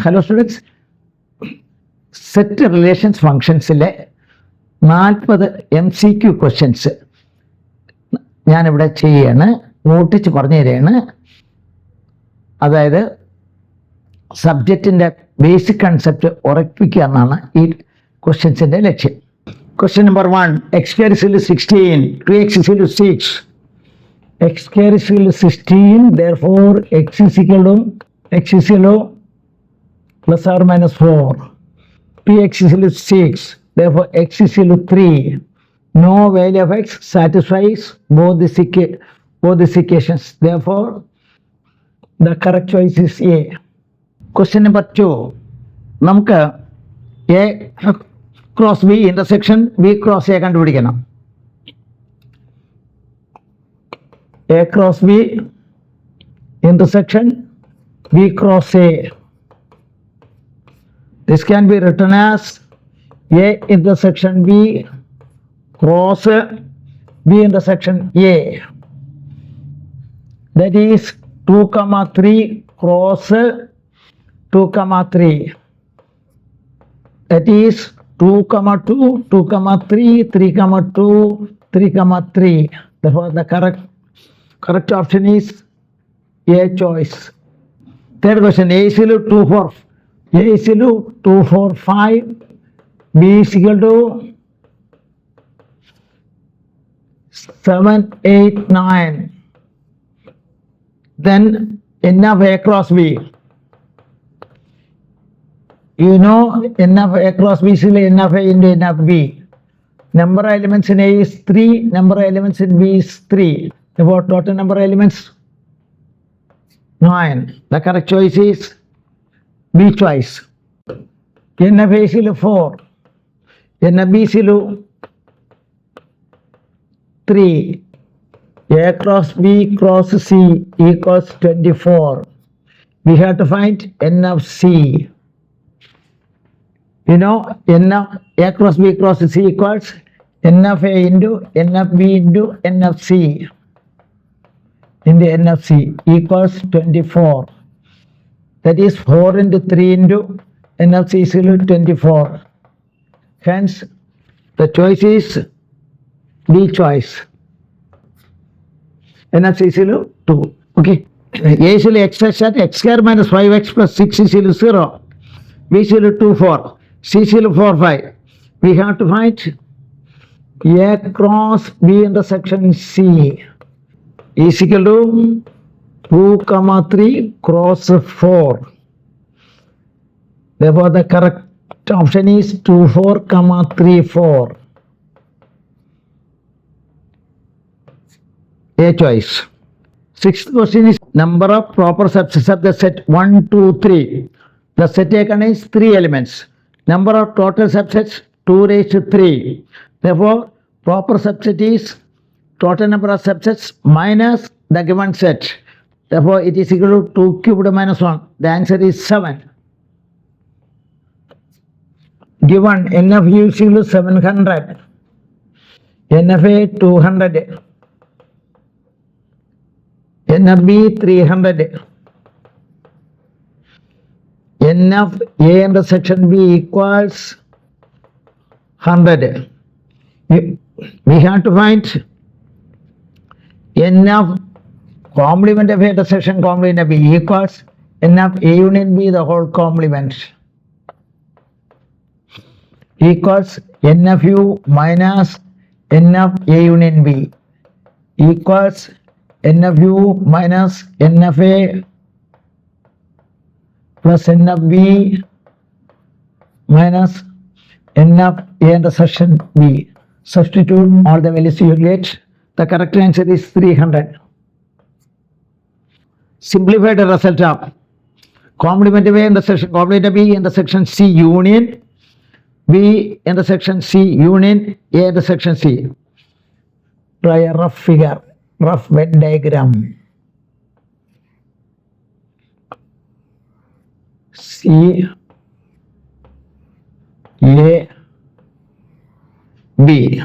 Hello students, set relations ഫങ്ഷൻസിലെ 40 MCQ questions ഞാനിവിടെ ചെയ്യുകയാണ്, ഓട്ടിച്ച് പറഞ്ഞു തരികയാണ്. അതായത് സബ്ജക്റ്റിൻ്റെ ബേസിക് കൺസെപ്റ്റ് ഉറപ്പിക്കുക എന്നാണ് ഈ ക്വസ്റ്റ്യൻസിൻ്റെ ലക്ഷ്യം. Question number 1, x square is equal to 16, 2x is equal to 6. x square is equal to 16, therefore x is equal to plus or minus 4. 2x is equal to 6, therefore x is equal to 3. No value of x satisfies both these equations, therefore the correct choice is A. Question number 2, നമുക്ക് A cross B intersection B cross A കണ്ടുപിടിക്കണം. A cross B intersection B cross A. This can be written as A intersection B cross B intersection A. That is 2, 3 cross 2, 3. That is 2, 2, 2, 3, 3, 2, 3, 3. Therefore, the correct option is A choice. Third question, A is equal to 2, 4. A is equal to 2, 4, 5. B is equal to 7, 8, 9. Then n of A cross B. You know n of A cross B is n of A into n of B. Number of elements in A is 3, number of elements in B is 3. Therefore, total number of elements 9. The correct choice is B choice. N of A is 4. N of B is 3. A cross B cross C equals 24. We have to find n of C. You know, n of A cross B cross C equals n of A into n of B into n of C into n of C equals 24. That is 4 into 3 into n of C is 24. Hence, the choice is B choice. N of C is 2. Okay. A is x at x square minus 5x plus 6 is 0. B is 2, 4. C is 4, 5. We have to find A cross B intersection C is equal to 2, 3 cross 4. Therefore, the correct option is 2, 4, 3, 4. A choice. Sixth question is number of proper subsets of the set 1, 2, 3. The set taken is 3 elements. Number of total subsets 2 raised to 3. Therefore, proper subset is total number of subsets minus the given set. Therefore, it is equal to 2 cubed minus 1. The answer is 7. Given n of U is equal to 700. N of A 200. N of B 300. N of A intersection B equals 100. We have to find n of complement of A intersection complement of B equals n of A union B the whole complement equals n of U minus n of A union B equals n of U minus n of A plus n of B minus n of A intersection B. Substitute all the values you get. The correct answer is 300. Simplify the result of complement of A intersection complement of B intersection C union B intersection C union A intersection C. Try a rough figure, rough Venn diagram. C A B.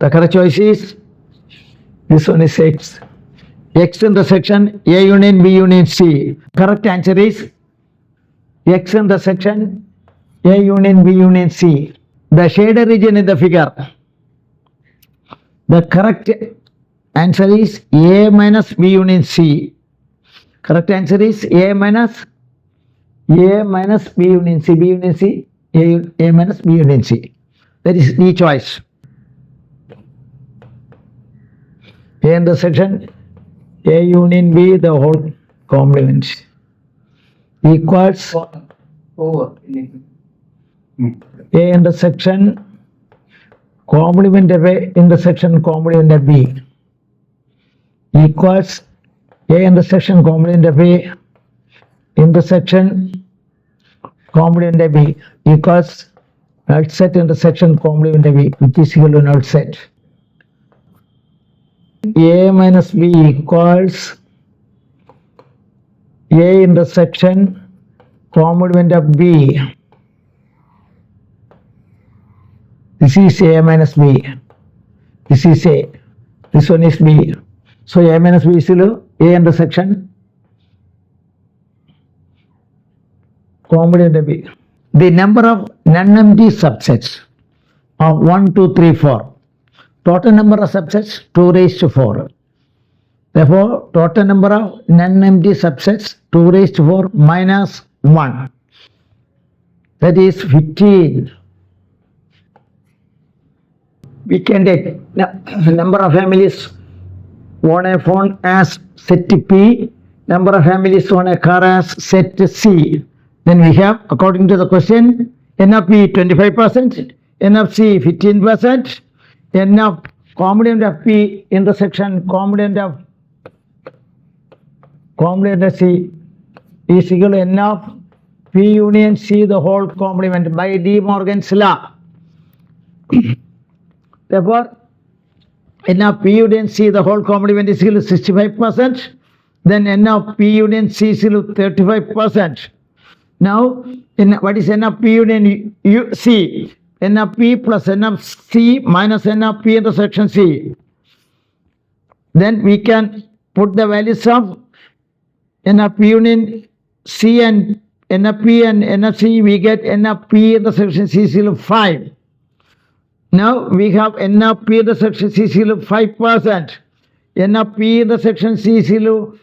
The correct choice is This one is X. X intersection A union B union C. Correct answer is X intersection A union B union C. The shaded region in the figure. The correct answer is A minus B union C. Correct answer is A minus B union C. B union C. A minus B union C. That is D choice. A intersection A union B the whole complement equals A intersection complement of A intersection complement of B equals A intersection complement of A intersection complement of B equals null set intersection complement of B, which is equal to null set. A minus B equals A intersection complement of B. This is A minus B. This is A. This one is B. So A minus B is equal to A intersection complement of B. The number of non-empty subsets of 1, 2, 3, 4. Total number of subsets 2 raised to 4. Therefore, total number of non-empty subsets 2 raised to 4 minus 1. That is 15. We can take number of families on a phone as set P, number of families on a car as set C. Then we have, according to the question, N of P 25%, N of C 15%, N of complement of P intersection complement of C is equal to N of P union C the whole complement by De Morgan's law. Therefore, N of P union C the whole complement is equal to 65%. Then N of P union C is equal to 35%. Now, what is N of P union C? N of P plus N of C minus N of P intersection C. Then we can put the values of N of P union C and N of P and N of C. We get N of P intersection C is equal to 5. Now we have N of P intersection C is equal to 5%. N of P intersection C is equal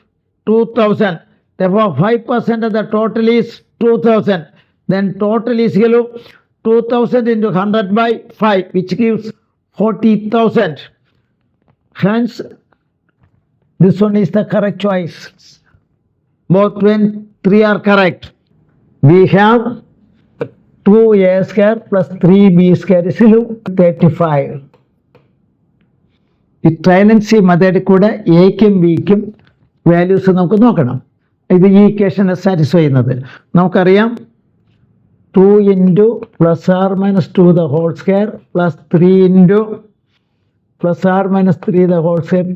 to 2000. Therefore, 5% of the total is 2000. Then total is equal to 2000 into 100 by 5, which gives 40,000. Hence, this one is the correct choice. Both 2 and 3 are correct. We have 2a square plus 3b square is equal to 35. ഈ trial and C മെത്തേഡിൽ കൂടെ എക്കും ബിക്കും values നമുക്ക് നോക്കണം. ഇത് ഈ ഇക്വേഷനെ satisfy ചെയ്യുന്നത് നമുക്കറിയാം. 2 into plus r minus 2 the whole square plus 3 into plus r minus 3 the whole square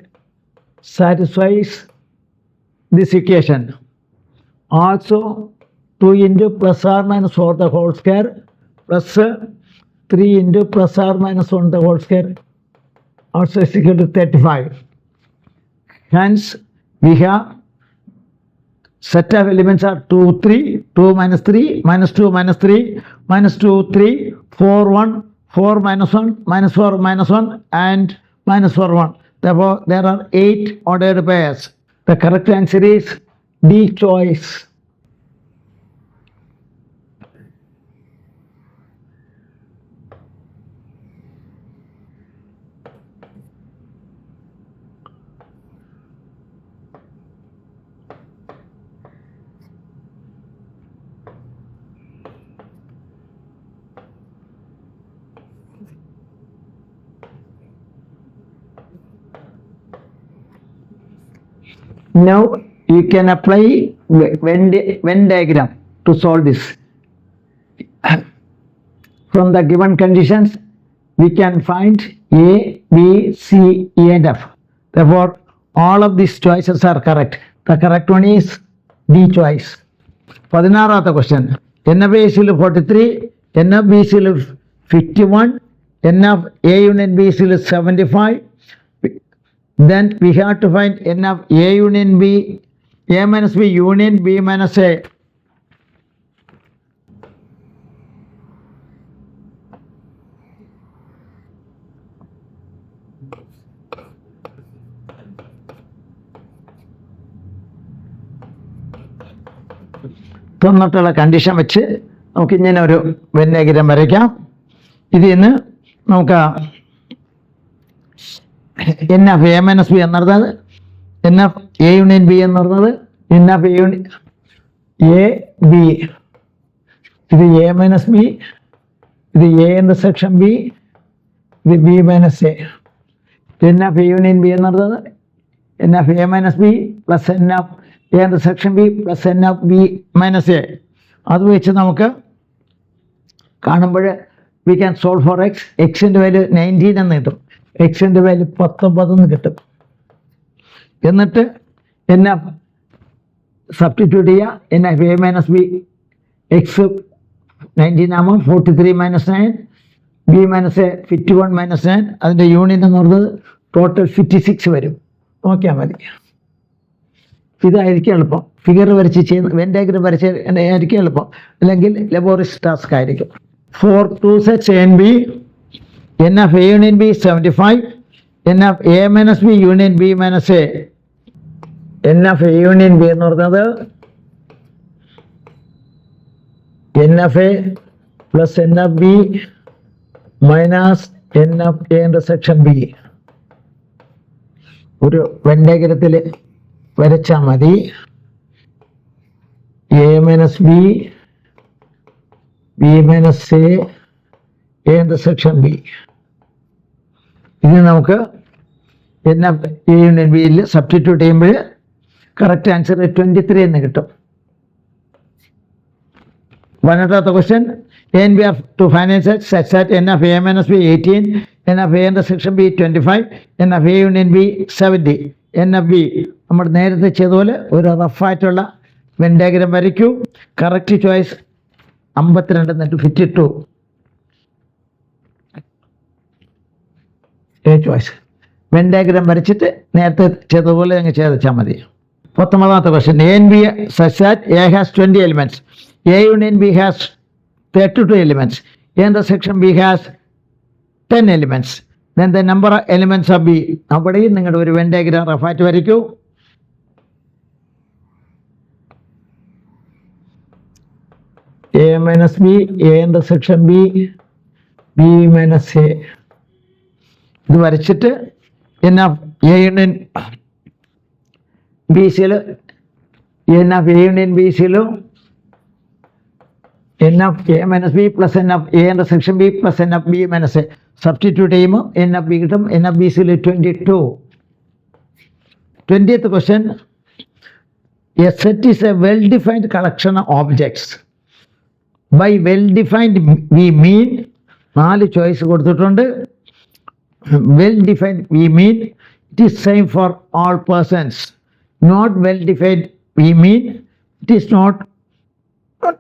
satisfies this equation. Also 2 into plus r minus 4 the whole square plus 3 into plus r minus 1 the whole square also is equal to 35. Hence, we have set of elements are 2, 3, 2 minus 3, minus 2, minus 3, minus 2, 3, 4, 1, 4 minus 1, minus 4, minus 1, and minus 4, 1. Therefore, there are 8 ordered pairs. The correct answer is D choice. Now you can apply Venn diagram to solve this. From the given conditions, we can find A, B, C, E and F. Therefore, all of these choices are correct. The correct one is D choice. 16th question. N of A is equal to 43, N of B is equal to 51, N of A union B is equal to 75. then we have to find n of A union B, A minus B union B minus A. തന്നിട്ടുള്ള condition വെച്ച് നമുക്ക് ഇങ്ങനെ ഒരു venn diagram വരയ്ക്കാം. ഇതിൽ നിന്ന് നമുക്ക് N of A minus B എന്ന് പറഞ്ഞത് n of A union B എന്ന് പറഞ്ഞത് n of A union A B, ഇത് എ മൈനസ് ബി, ഇത് എ ഇന്റർസെക്ഷൻ ബി, ഇത് B minus A. N of A union B എന്ന് പറഞ്ഞത് n of A minus B plus N of A intersection B plus N of B minus A. അത് വെച്ച് നമുക്ക് കാണുമ്പോൾ we can solve for x. എക്സിൻ്റെ value 19 എന്ന് കിട്ടും, എക്സിൻ്റെ വാല്യൂ 19 എന്ന് കിട്ടും. എന്നിട്ട് എൻ ഓഫ് സബ്സ്റ്റിറ്റ്യൂട്ട് ചെയ്യുക. N of A minus B, X 19 ആകുമ്പോൾ 43 minus 9, B minus A 51 minus 9, അതിൻ്റെ യൂണിയൻ എന്ന് പറയുന്നത് ടോട്ടൽ 56 വരും. നോക്കിയാൽ മതി. ഇതായിരിക്കും എളുപ്പം. ഫിഗർ വരച്ച് ചെയ്യുന്ന വെൻ ഡയഗ്രം വരച്ച് ആയിരിക്കും എളുപ്പം, അല്ലെങ്കിൽ ലബോറിയസ് ടാസ്ക് ആയിരിക്കും. For two sets A and B, n of A union B 75, n of A minus B union B minus A. N of A union B എന്ന് പറയുന്നത് n of A plus N of B minus n of A intersection B. ഒരു Venn ഡയഗ്രത്തിൽ വരച്ചാൽ മതി. A minus B, B minus A, A intersection B. ഇത് നമുക്ക് N of A union ബിയിൽ substitute ചെയ്യുമ്പോൾ കറക്റ്റ് ആൻസർ 23 എന്ന് കിട്ടും. 1ാമത്തെ question, A and B are two final sets such that n of a minus b 18, n of a intersection b 25, n of a union b 70, n of b. നമ്മൾ നേരത്തെ ചെയ്തപോലെ ഒരു റഫായിട്ടുള്ള Venn diagram വരയ്ക്കൂ. Correct choice 52 എന്നിട്ട് 52 A choice. Venn diagram വരച്ചിട്ട് നേരത്തെ ചെയ്തതുപോലെ അങ്ങ് ചെയ്താൽ മതി. 19ാമത്തെ question, A and B such that A has 20 elements, A union B has 32 elements, A intersection B has 10 elements, then the number of elements of B. അവിടെയും നിങ്ങളുടെ ഒരു വെൻ ഡയഗ്രം റഫായിട്ട് വരയ്ക്കൂ. A minus B, A intersection B, B minus A. ഇത് വരച്ചിട്ട് N of A union B സിയിൽ N of A union B സിയിലും N of A minus B plus N of A intersection B plus N of B minus A substitute ചെയ്യുമ്പോൾ N of B കിട്ടും. N of B സിയിൽ 22. 20th question, A set is a well defined collection of objects. By well defined we mean 4 choice കൊടുത്തിട്ടുണ്ട്. Well defined we mean it is same for all persons. Not well defined we mean it is not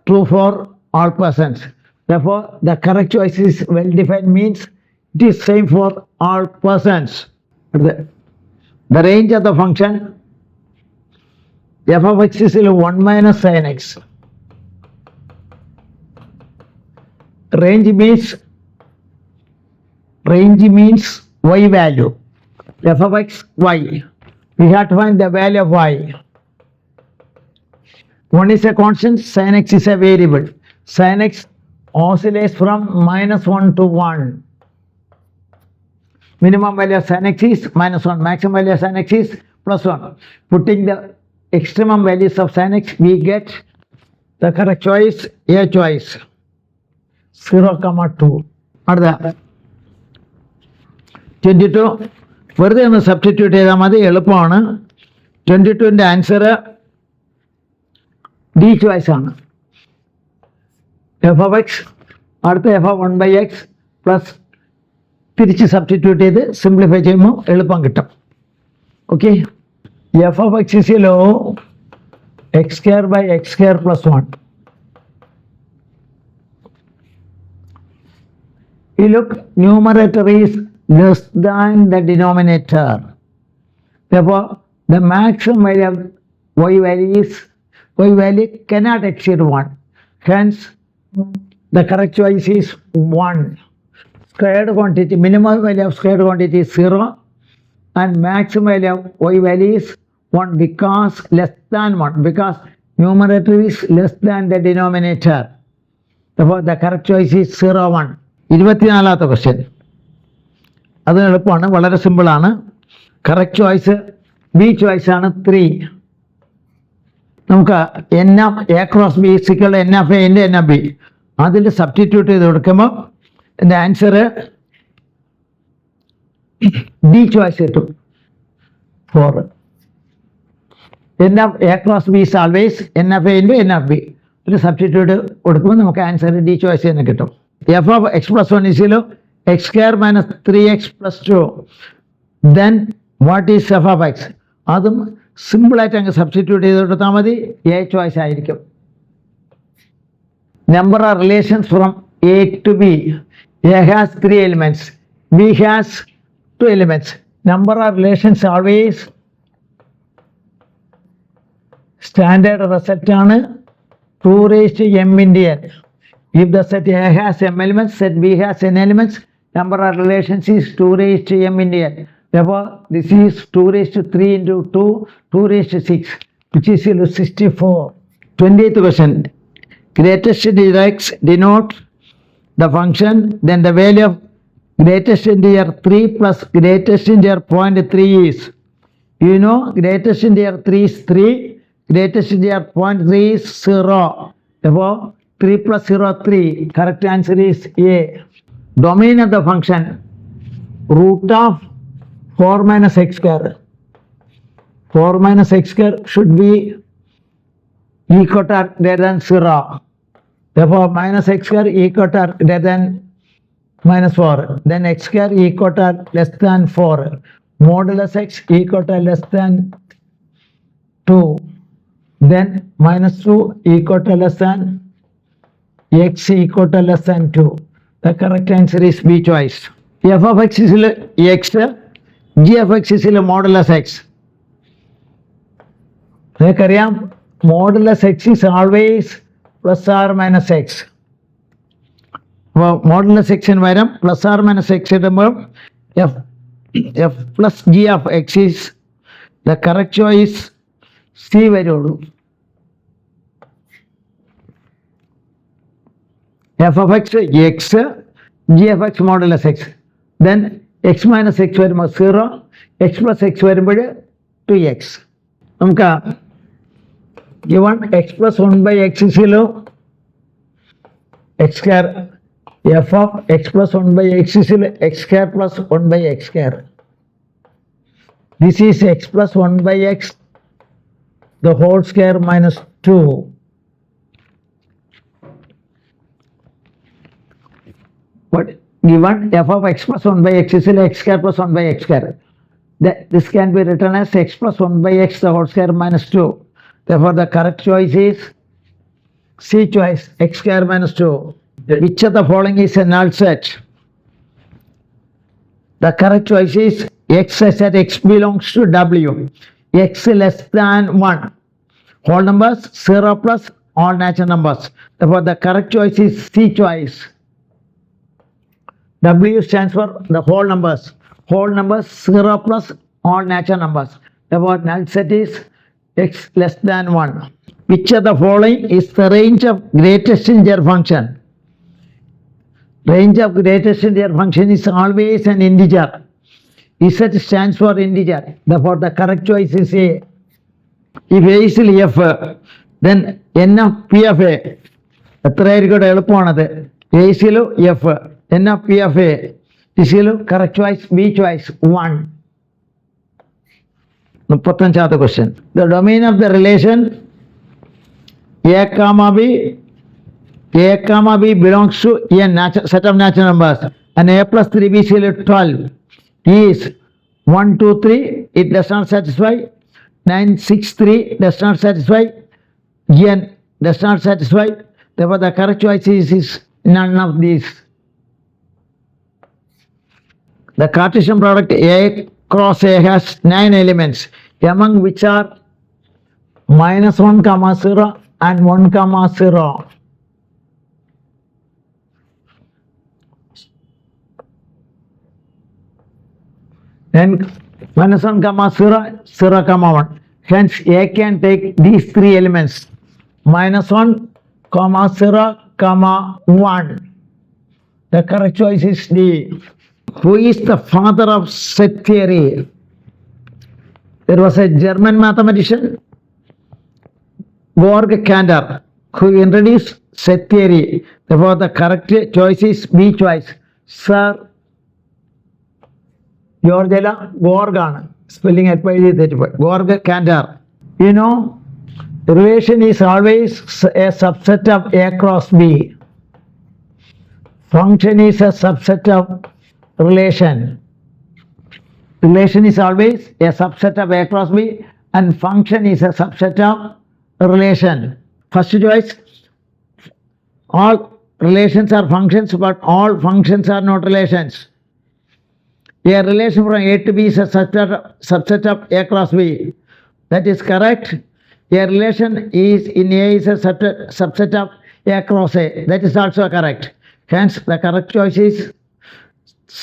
true for all persons. Therefore, the correct choice is well defined means it is same for all persons. The range of the function f of x is 1 minus sin x. Range means y value. F of x, y. We have to find the value of y. 1 is a constant, sin x is a variable. Sin x oscillates from -1 to 1. Minimum value of sin x is -1, maximum value of sin x is +1. Putting the extremum values of sin x, we get the correct choice, A choice, 0,2. അടുത്ത 22 വെറുതെ ഒന്ന് substitute ചെയ്താൽ മതി, എളുപ്പമാണ്. 22ൻ്റെ answer D choice ആണ്. F of X അടുത്ത F of 1/x plus തിരിച്ച് സബ്സ്റ്റിറ്റ്യൂട്ട് ചെയ്ത് സിംപ്ലിഫൈ ചെയ്യുമ്പോൾ എളുപ്പം കിട്ടും. ഓക്കെ, എഫ് ഓഫ് എക്സ് ഇസിലോ x² plus 1. You look, numerator is less than the denominator. Therefore, the maximum value of y value cannot exceed 1. Hence, the correct choice is 1. Squared quantity, minimum value of squared quantity is 0 and maximum value of y value is 1 because less than 1, because numerator is less than the denominator. Therefore, the correct choice is 0, 1. 24ാമത്തെ question, അത് എളുപ്പമാണ്, വളരെ സിമ്പിളാണ്. Correct choice B choice ആണ് 3. നമുക്ക് N of A cross B സിക്കൾ N of A into N of B അതിൽ substitute ചെയ്ത് കൊടുക്കുമ്പോൾ എൻ്റെ ആൻസർ ഡി ചോയ്സ് കിട്ടും 4. N of A cross B is always N of A into N of B. ഒരു substitute കൊടുക്കുമ്പോൾ നമുക്ക് answer D choice തന്നെ കിട്ടും. എഫ് ഓഫ് എക്സ് പ്ലസ് 1 ഇസിൽ X square minus 3x plus 2. Then what is F of X? അതും സിമ്പിളായിട്ട് അങ്ങ് substitute ചെയ്ത് കൊടുത്താൽ മതി, എ ചോയ്സ് ആയിരിക്കും. Number of relations from A to B. A has 3 elements, B has 2 elements. Number of relations always standard result ആണ് 2 raised to m into n. If the set A has m elements, set B has n elements, number of relations is 2 raised to m into n. Therefore, this is 2 raised to 3 into 2, 2 raised to 6, which is equal to 64. 20th question. Greatest integer x denote the function, then the value of greatest integer 3 plus greatest integer 0.3 is. You know, greatest integer 3 is 3, greatest integer 0.3 is 0. Therefore, 3 plus 0, 3. Correct answer is A. Domain of the function, root of 4 minus x square. 4 minus x square should be equal to or greater than 0. Therefore, minus x square equal to or greater than minus 4. Then x square equal to or less than 4. Modulus x equal to or less than 2. Then minus 2 equal to or less than x equal to or less than 2. The correct answer is B choice. F of x is x, g of x is modulus x. നിങ്ങൾക്കറിയാം modulus X is always plus or minus X. അപ്പോൾ modulus എക്സിന് പകരം plus or minus X ഇടുമ്പോൾ F plus G of X is the correct choice C വരുള്ളൂ. F of X X, G F X modulus X. Then X minus X വരുമ്പോൾ 0, X plus X വരുമ്പോൾ 2x. നമുക്ക് given x plus 1 by x is equal x square. F of x plus 1 by x is equal x square plus 1 by x square. This is x plus 1 by x the whole square minus 2. But given f of x plus 1 by x is equal x square plus 1 by x square, this can be written as x plus 1 by x the whole square minus 2. Therefore, the correct choice is C choice, x square minus 2. Which of the following is a null set? The correct choice is x such that x belongs to W. X less than 1. Whole numbers 0 plus all natural numbers. Therefore, the correct choice is C choice. W stands for the whole numbers. Whole numbers 0 plus all natural numbers. Therefore, null set is x less than 1. Which of the following is the range of greatest integer function? Range of greatest integer function is always an integer. Z stands for integer. Therefore, the correct choice is A. If A is F, then N of P of A. എത്രയായിരിക്കും എളുപ്പമാണത്? A is F. N of P of A is correct choice B choice 1. 35th question. The domain of the relation A comma B belongs to a set of natural numbers and A plus 3B is 12 is 1, 2, 3. It does not satisfy. 9, 6, 3 does not satisfy. N does not satisfy. Therefore, the correct choice is none of these. The Cartesian product A cross A has 9 elements, among which are -1, 0 and 1, 0. Then -1, 0, 0, 1. Hence, A can take these 3 elements, -1, 0, 1. The correct choice is D. Who is the father of set theory? There was a German mathematician, Georg Cantor, who introduced set theory. Therefore, the correct choice is B choice. Sir Georg അല്ല, ഗോർഗാണ്. Spelling എപ്പോൾ എഴുതി തെറ്റിപ്പോയി. ഗോർഗ് കാൻഡർ. You know, relation is always a subset of A cross B. Function is a subset of relation. Relation is always a subset of A cross B and function is a subset of relation. First choice, all relations are functions but all functions are not relations. A relation from A to B is a subset of A cross B. That is correct. A relation is in A is a subset of A cross A. That is also correct. Hence, the correct choice is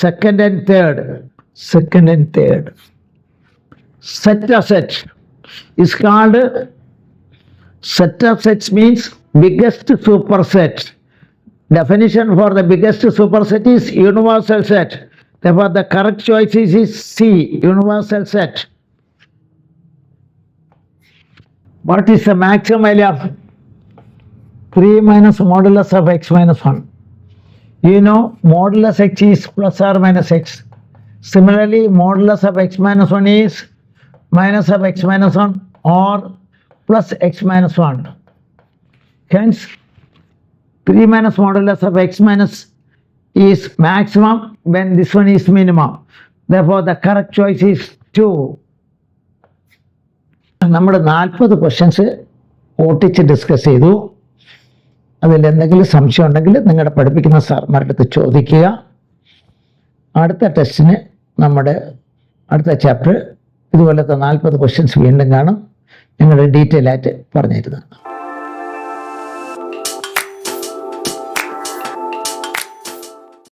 second and third. Second and third. Set of set is called set of sets means biggest superset. Definition for the biggest superset is universal set. Therefore, the correct choice is C, universal set. What is the maximum value of 3 minus modulus of x minus 1? You know, modulus x is plus or minus x. Similarly, modulus of x minus 1 is minus of x minus 1 or plus x minus 1. Hence, 3 minus modulus of x minus is maximum when this one is minimum. Therefore, the correct choice is 2. നമ്മൾ 40 questions ഓട്ടിച്ച് discuss ചെയ്തു. അതിൽ എന്തെങ്കിലും സംശയം ഉണ്ടെങ്കിൽ നിങ്ങളുടെ പഠിപ്പിക്കുന്ന സാർമാരുടെ അടുത്ത് ചോദിക്കുക. അടുത്ത ടെസ്റ്റിന് നമ്മുടെ അടുത്ത ചാപ്റ്റർ ഇതുപോലത്തെ 40 ക്വസ്റ്റ്യൻസ് വീണ്ടും കാണും. ഞങ്ങൾ ഡീറ്റെയിൽ ആയിട്ട് പറഞ്ഞു തരുന്നതാണ്.